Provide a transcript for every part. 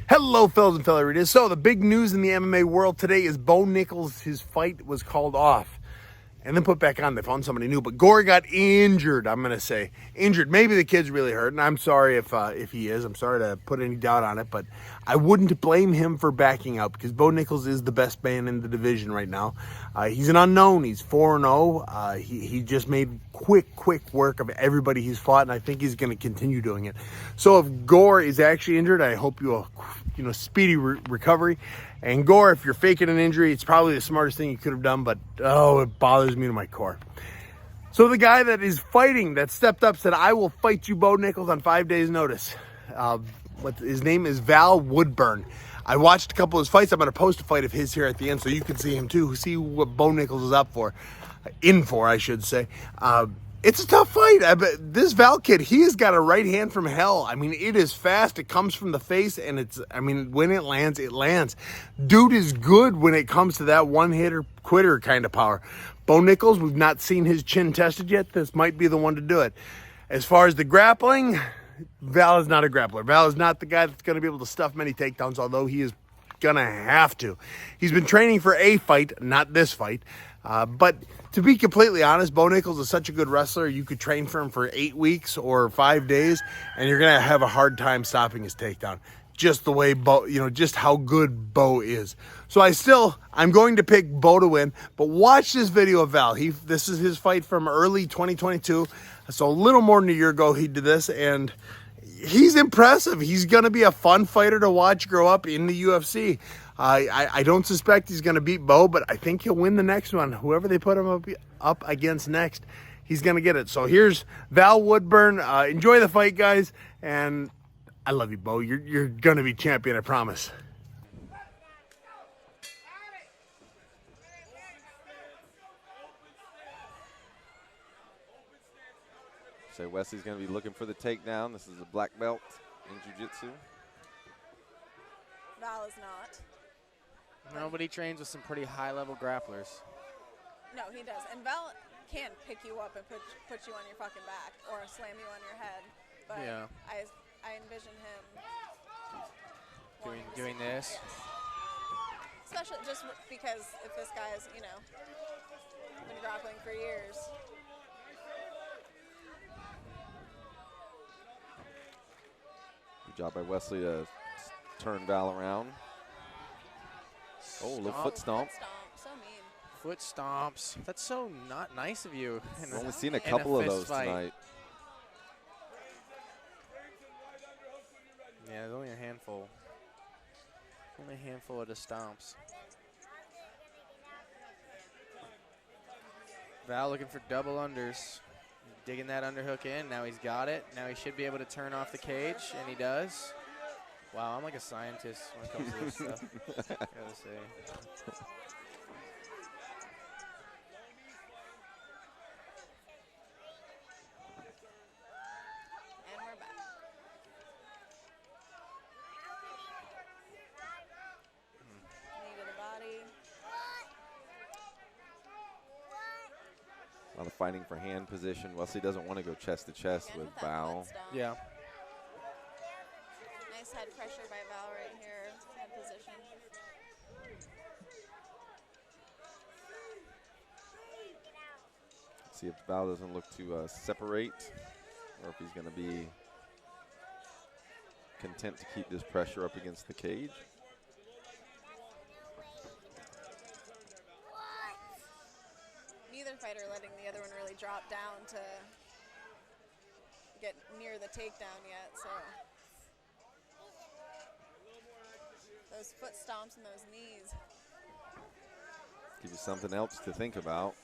Hello, fellas and felleritas. So the big news in the MMA world today is Beau Nichols. His fight was called off and then put back on. They found somebody new, but Gory got injured. I'm gonna say injured. Maybe the kid's really hurt, and I'm sorry if he is. I'm sorry to put any doubt on it, but I wouldn't blame him for backing out because Beau Nichols is the best man in the division right now. He's an unknown. He's 4-0. He just made quick work of everybody he's fought, and I think he's going to continue doing it. So if Gore is actually injured, I hope you a speedy recovery. And Gore, if you're faking an injury, it's probably the smartest thing you could have done, but oh, it bothers me to my core. So the guy that is fighting, that stepped up, said, I will fight you, Beau Nichols, on 5 days' notice. His name is Val Woodburn. I watched a couple of his fights. I'm going to post a fight of his here at the end so you can see him too, see what Beau Nichols is up for. I should say. It's a tough fight. This Val kid, he has got a right hand from hell. I mean, it is fast. It comes from the face, and when it lands, it lands. Dude is good when it comes to that one-hitter quitter kind of power. Beau Nichols, we've not seen his chin tested yet. This might be the one to do it. As far as the grappling, Val is not a grappler. Val is not the guy that's going to be able to stuff many takedowns, although he is going to have to. He's been training for a fight, not this fight. But to be completely honest, Beau Nichols is such a good wrestler. You could train for him for 8 weeks or 5 days, and you're going to have a hard time stopping his takedown. Just the way Beau, just how good Beau is. So I'm going to pick Beau to win, but watch this video of Val. This is his fight from early 2022. So a little more than a year ago he did this, and he's impressive. He's going to be a fun fighter to watch grow up in the UFC. I don't suspect he's going to beat Beau, but I think he'll win the next one. Whoever they put him up against next, he's going to get it. So here's Val Woodburn. Enjoy the fight, guys, and I love you, Beau. You're going to be champion, I promise. So Wesley's going to be looking for the takedown. This is a black belt in jiu-jitsu. Val is not. Nobody trains with some pretty high-level grapplers. No, he does. And Val can pick you up and put you on your fucking back or slam you on your head. But yeah. I envision him doing this. Yes. Especially just because if this guy's, been grappling for years. Good job by Wesley to turn Val around. Oh, a little foot stomp. Foot stomp, so mean. Foot stomps. That's so not nice of you. We've only seen a couple of those tonight. Yeah, there's only a handful. Only a handful of the stomps. Val looking for double unders. Digging that underhook in. Now he's got it. Now he should be able to turn off the cage, and he does. Wow, I'm like a scientist when it comes to this stuff. I gotta say. And we're back. Knee to the body. A lot of fighting for hand position. Wesley doesn't want to go chest to chest with Val. Yeah. Nice head pressure by Val right here. Head position. See if Val doesn't look to separate or if he's going to be content to keep this pressure up against the cage. Neither fighter letting the other one really drop down to get near the takedown yet, so. Those foot stomps and those knees. Give you something else to think about.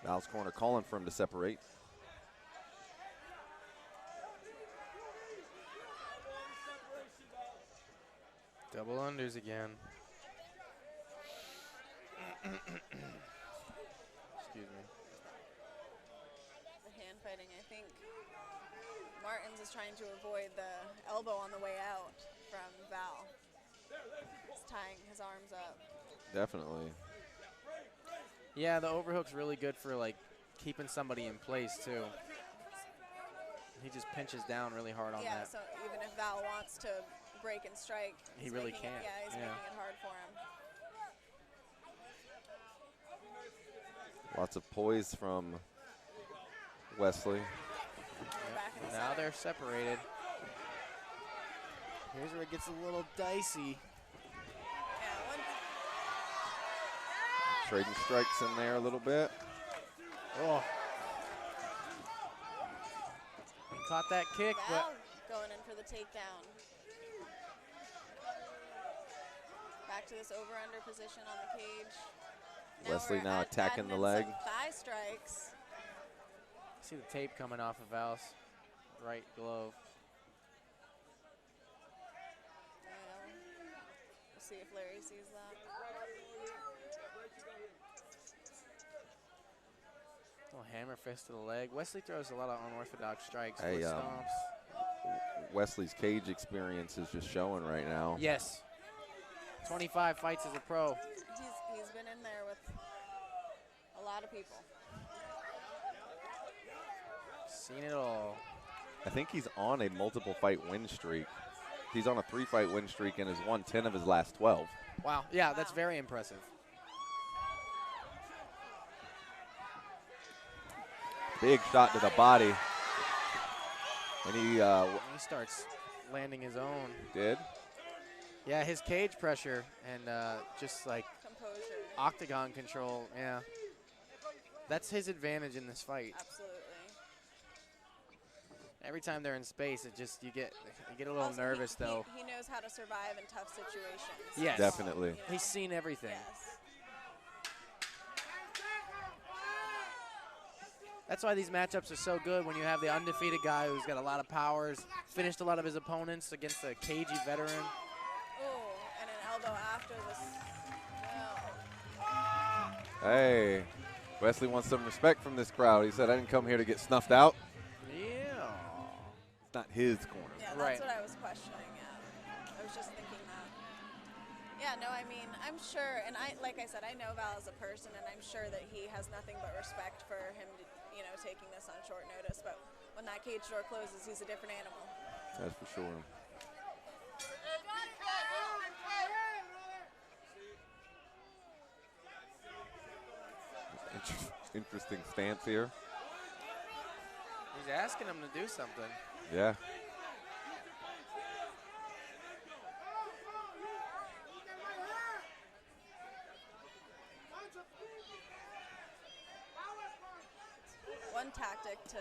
Val's corner calling for him to separate. Double unders again. Excuse me. The hand fighting, I think Martins is trying to avoid the elbow on the way out from Val. He's tying his arms up. Definitely. Yeah, the overhook's really good for like keeping somebody in place too. he just pinches down really hard on Yeah, that. so even if Val wants to break and strike, He he's really making can't. Yeah, he's Yeah. making it hard for him. Lots of poise from Wesley. We're back in the Now center. they're separated. Here's where it gets a little dicey. Yeah, one, Trading strikes in there a little bit. Oh. He caught that kick, Val but going in for the takedown. Back to this over-under position on the cage. Wesley we're now attacking the leg. Some thigh strikes. see the tape coming off of Val's right glove. We'll see if Larry sees that. Little hammer fist to the leg. Wesley throws a lot of unorthodox strikes. Hey, foot stomps. Wesley's cage experience is just showing right now. Yes. 25 fights as a pro. He's been in there with a lot of people. Seen it all. I think he's on a multiple fight win streak. He's on a 3-fight win streak and has won 10 of his last 12. Wow. Yeah, that's Wow. very impressive. Big shot to the body. And he He starts landing his own. did. Yeah, his cage pressure and just like Composure. octagon control. Yeah. That's his advantage in this fight. Absolutely. Every time they're in space, it just you get a little Also, nervous though. He knows how to survive in tough situations. Yes. Definitely. You know? He's seen everything. Yes. That's why these matchups are so good when you have the undefeated guy who's got a lot of powers, finished a lot of his opponents against a cagey veteran. Ooh, and an elbow after this. No. Hey, Wesley wants some respect from this crowd. He said, I didn't come here to get snuffed out. Yeah. It's not his corner. Yeah, Right. that's what I was questioning. Yeah, I was just thinking that. Yeah, no, I mean, I'm sure, and like I said, I know Val as a person, and I'm sure that he has nothing but respect for him, taking this on short notice. But when that cage door closes, he's a different animal. That's for sure. Interesting stance here. He's asking him to do something. Yeah. One tactic to.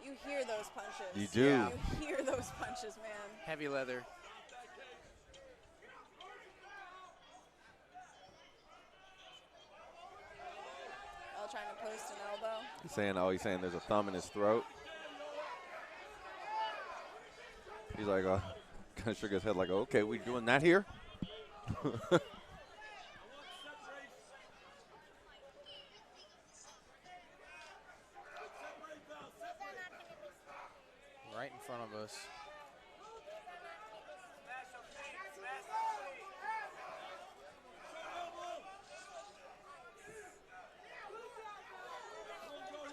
You hear those punches. You do. Yeah. You hear those punches, man. Heavy leather. All trying to post an elbow. He's saying there's a thumb in his throat. He's like, kind of shook his head like, okay, we doing that here? Right in front of us.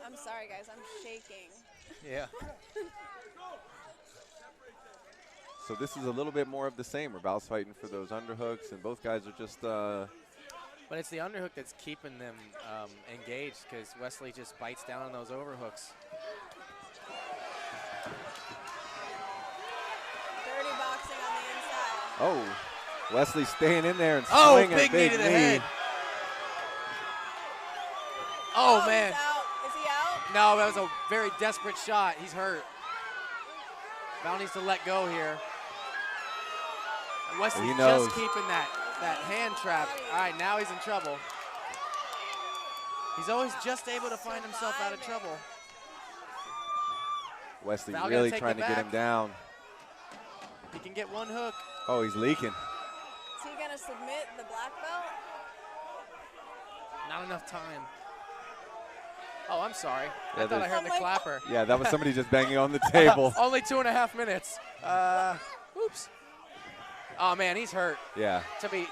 I'm sorry, guys. I'm shaking. Yeah. So this is a little bit more of the same. Val's fighting for those underhooks, and both guys are just But it's the underhook that's keeping them engaged because Wesley just bites down on those overhooks. Dirty boxing on the inside. oh, Wesley staying in there and Oh, swinging big a big knee to the knee. head. Oh, man. He's out. Is he out? No, that was a very desperate shot. He's hurt. Val needs to let go here. And Wesley's He knows. just keeping that hand trapped. All right, now he's in trouble. He's always just able to find himself out of trouble. Wesley Val gotta really take trying it to get back. him down. He can get one hook. Oh, he's leaking. Is he going to submit the black belt? Not enough time. Oh, I'm sorry. Yeah, I thought I there's- heard the clapper. Yeah, that was somebody just banging on the table. Only 2.5 minutes. Oops. Oh man, he's hurt. Yeah. To be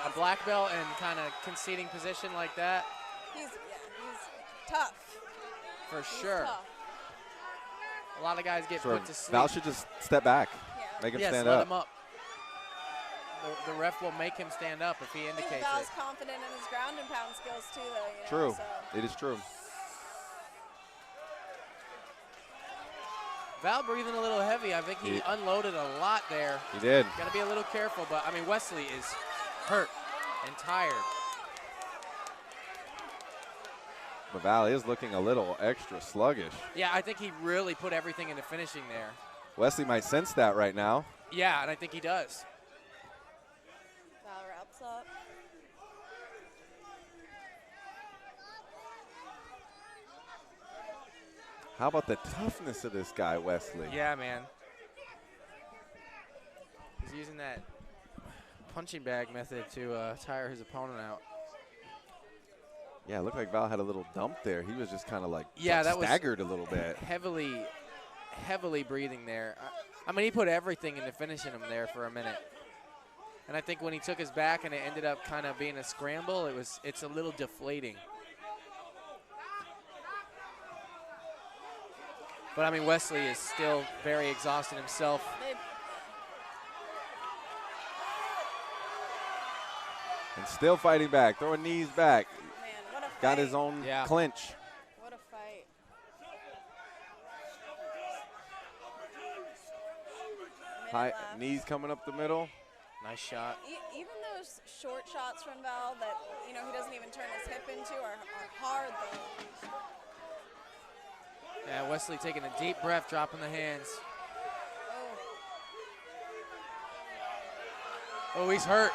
a black belt and kind of conceding position like that. He's tough. For He's sure. tough. A lot of guys get Sure. put to sleep. Val should just step back. Yeah. Make him Yes, stand let up. him up. The ref will make him stand up if he I think indicates Val's it. confident in his ground and pound skills too, though. You know, True. so. It is true. Val breathing a little heavy. I think he unloaded a lot there. He did. Got to be a little careful, but I mean Wesley is hurt and tired. But Val is looking a little extra sluggish. Yeah, I think he really put everything into finishing there. Wesley might sense that right now. Yeah, and I think he does. Val wraps up. How about the toughness of this guy, Wesley? Yeah, man. He's using that punching bag method to tire his opponent out. Yeah, it looked like Val had a little dump there. He was just kind of like that was staggered a little bit. Heavily breathing there. I mean, he put everything into finishing him there for a minute. And I think when he took his back and it ended up kind of being a scramble, it's a little deflating. But I mean, Wesley is still very exhausted himself. And still fighting back, throwing knees back. Man, what a fight. Got his own clinch. What a fight. High knees coming up the middle. Nice shot. Even those short shots from Val that, you know, he doesn't even turn his hip into are hard, though. Yeah, Wesley taking a deep breath, dropping the hands. Oh, he's hurt.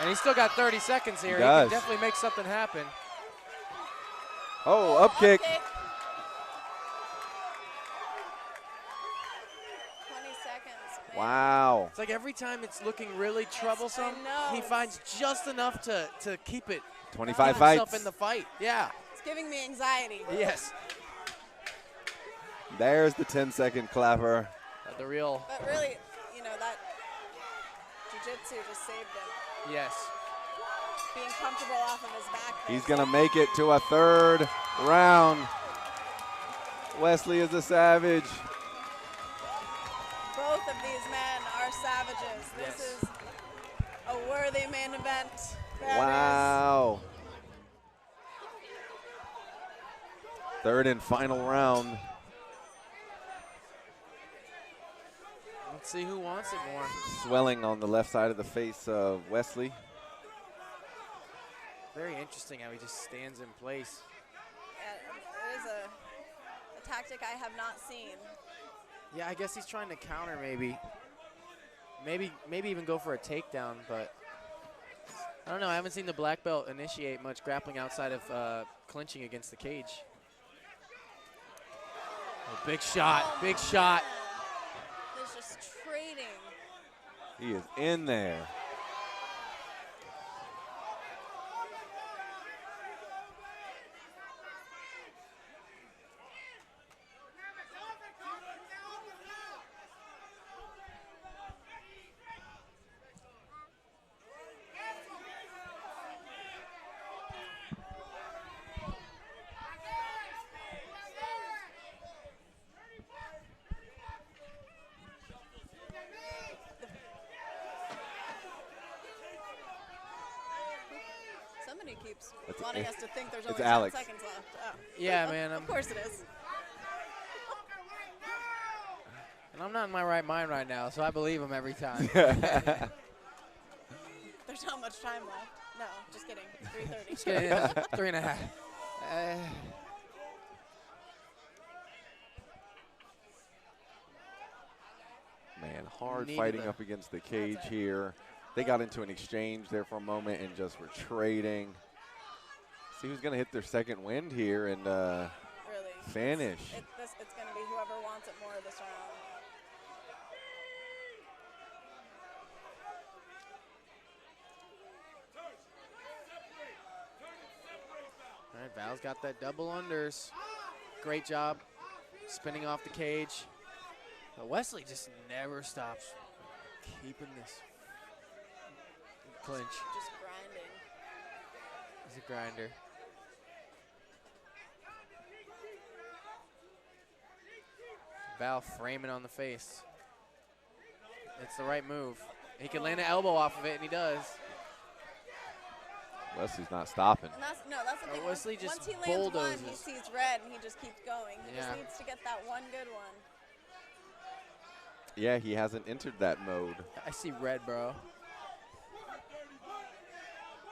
And he's still got 30 seconds here. He can definitely make something happen. Oh, up kick. 20 seconds. Wow. It's like every time it's looking really troublesome, he finds just enough to keep it. 25 keep himself fights. in the fight. Yeah. It's giving me anxiety. Yes. There's the 10-second clapper. The real. But really, you know, that jiu-jitsu just saved him. Yes. Being comfortable off of his back. He's going to make it to a third round. Wesley is a savage. Both of these men are savages. This is a worthy main event. Wow. Third and final round. Let's see who wants it more. Swelling on the left side of the face of Wesley. Very interesting how he just stands in place. It is a tactic I have not seen. Yeah, I guess he's trying to counter maybe. Maybe even go for a takedown, but I don't know. I haven't seen the black belt initiate much grappling outside of clinching against the cage. Oh, big shot, big shot. There's just trading. He is in there. Somebody keeps wanting us to think there's only it's 10 Alex. seconds left. Oh. Yeah, man. Of course it is. And I'm not in my right mind right now, so I believe him every time. There's not much time left. No, just kidding. 3:30. Just kidding, yeah, 3.5. Man, hard Needed fighting the- up against the cage here. They got into an exchange there for a moment and just were trading. See who's going to hit their second wind here and Really. finish. It's going to be whoever wants it more this round. All right, Val's got that double unders. Great job spinning off the cage. But Wesley just never stops keeping this clinch. Just grinding. He's a grinder. Val framing on the face. It's the right move. He can land an elbow off of it, and he does. Wesley's not stopping. And that's the thing. Wesley just once he lands one, he bulldozes. sees red, and he just keeps going. He Yeah. just needs to get that one good one. Yeah, he hasn't entered that mode. I see red, bro.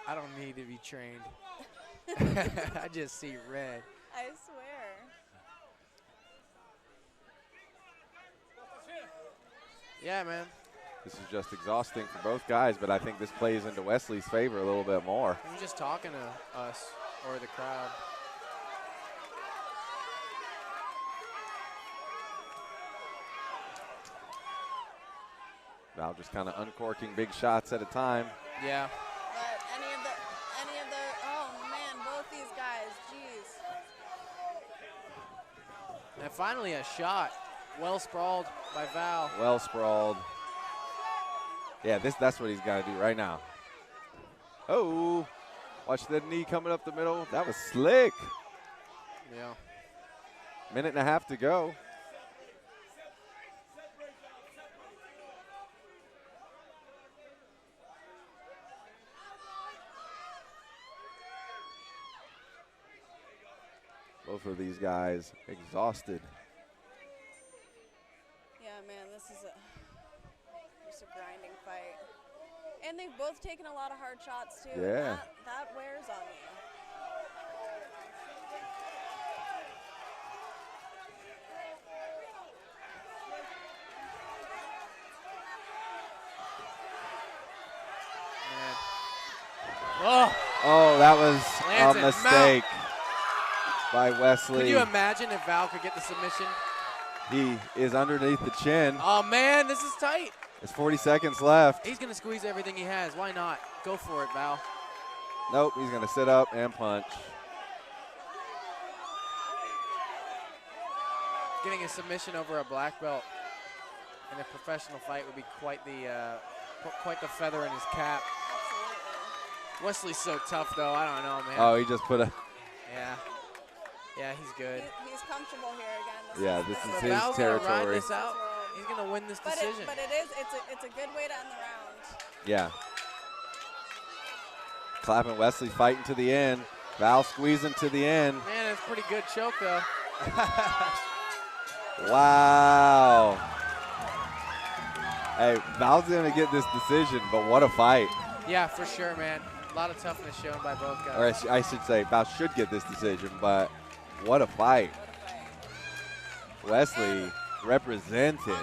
I don't need to be trained. I just see red. I swear. Yeah, man. This is just exhausting for both guys, but I think this plays into Wesley's favor a little bit more. He was just talking to us or the crowd. Val just kind of uncorking big shots at a time. Yeah. But any of the, oh man, both these guys, jeez. And finally a shot. Well sprawled by Val. Well sprawled. Yeah, that's what he's got to do right now. Oh, watch the knee coming up the middle. That was slick. Yeah. Minute and a half to go. Both of these guys exhausted. Yeah, man, this is just a grinding fight. And they've both taken a lot of hard shots too. Yeah. That wears on you. Man. Oh, Oh, that was Lands a it. mistake by Wesley. could you imagine if Val could get the submission? He is underneath the chin. Oh, man, this is tight. There's 40 seconds left. He's going to squeeze everything he has. Why not? Go for it, Val. Nope, he's going to sit up and punch. Getting a submission over a black belt in a professional fight would be quite the feather in his cap. Absolutely. Wesley's so tough, though. I don't know, man. Oh, he just put a. Yeah. Yeah, he's good. He's comfortable here again. Yeah, this is But his Val's gonna ride territory. this out. He's going to win this decision. But it's a good way to end the round. Yeah. Clapping Wesley fighting to the end. Val squeezing to the end. Man, that's a pretty good choke, though. Wow. Hey, Val's going to get this decision, but what a fight. Yeah, for sure, man. A lot of toughness shown by both Or guys. I should say, Val should get this decision, but what a fight. Wesley represented.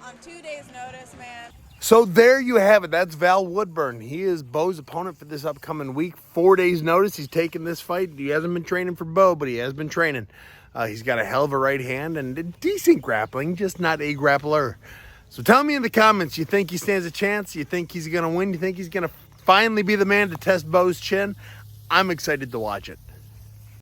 On 2 days' notice, man. So there you have it. That's Val Woodburn. He is Beau's opponent for this upcoming week. 4 days notice. He's taking this fight. He hasn't been training for Beau, but he has been training. He's got a hell of a right hand and decent grappling, just not a grappler. So tell me in the comments, you think he stands a chance? You think he's going to win? You think he's going to finally be the man to test Beau's chin? I'm excited to watch it.